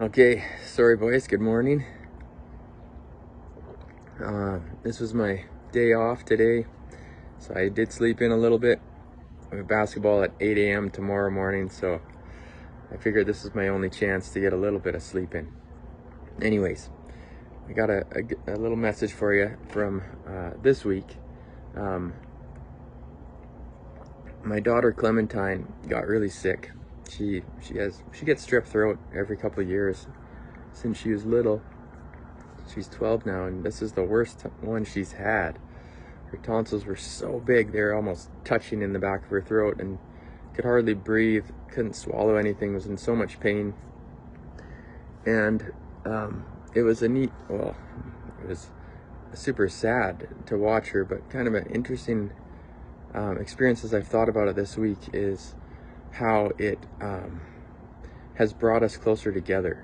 Okay, sorry boys, good morning. This was my day off today, so I did sleep in a little bit. We have basketball at 8 a.m. tomorrow morning, so I figured this is my only chance to get a little bit of sleep in. Anyways, I got a little message for you from this week. My daughter Clementine got really sick. She gets strep throat every couple of years since she was little. She's 12 now, and this is the worst one she's had. Her tonsils were so big, they were almost touching in the back of her throat, and could hardly breathe, couldn't swallow anything, was in so much pain. And it was it was super sad to watch her, but kind of an interesting experience as I've thought about it this week is how it has brought us closer together.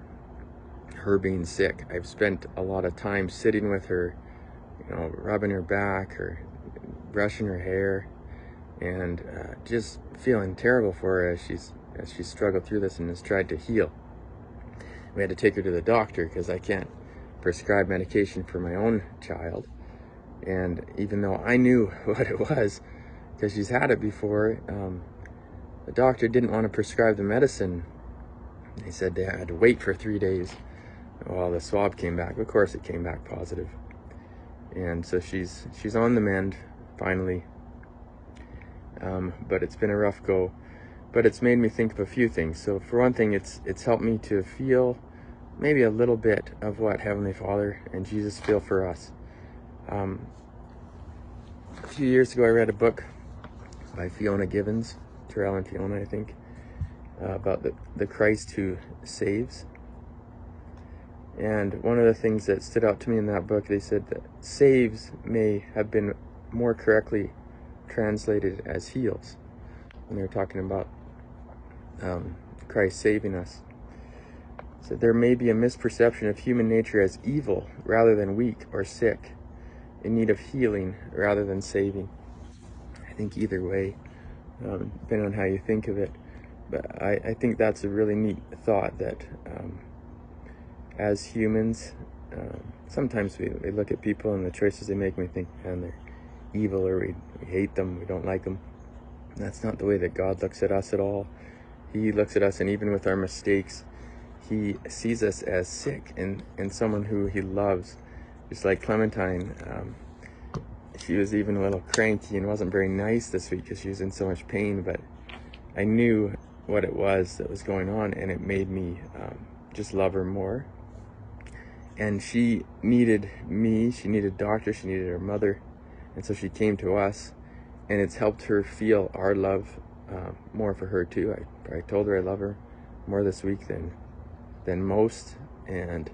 Her being sick, I've spent a lot of time sitting with her, rubbing her back or brushing her hair, and just feeling terrible for her as she's struggled through this and has tried to heal. We had to take her to the doctor because I can't prescribe medication for my own child, and even though I knew what it was because she's had it before, the doctor didn't want to prescribe the medicine. They said they had to wait for 3 days while the swab came back. Of course it came back positive, and so she's on the mend finally, but it's been a rough go. But it's made me think of a few things. So for one thing, it's helped me to feel maybe a little bit of what Heavenly Father and Jesus feel for us. A few years ago I read a book by Fiona Gibbons, Terrell and Fiona I think, about the Christ who saves. And one of the things that stood out to me in that book, they said that saves may have been more correctly translated as heals when they were talking about Christ saving us. So there may be a misperception of human nature as evil rather than weak or sick, in need of healing rather than saving. I think either way, depending on how you think of it. But I think that's a really neat thought that as humans, sometimes we look at people and the choices they make and we think, man, they're evil, or we hate them, we don't like them. That's not the way that God looks at us at all. He looks at us, and even with our mistakes, he sees us as sick and someone who he loves. Just like Clementine, she was even a little cranky and wasn't very nice this week because she was in so much pain, but I knew what it was that was going on, and it made me just love her more. And she needed me, she needed a doctor, she needed her mother, and so she came to us, and it's helped her feel our love more for her too. I told her I love her more this week than most, and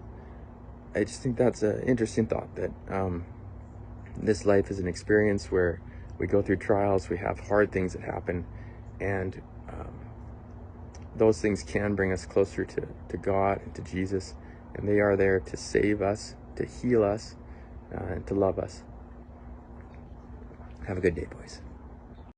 I just think that's an interesting thought, that this life is an experience where we go through trials, we have hard things that happen, and those things can bring us closer to God and to Jesus, and they are there to save us, to heal us, and to love us. Have a good day, boys.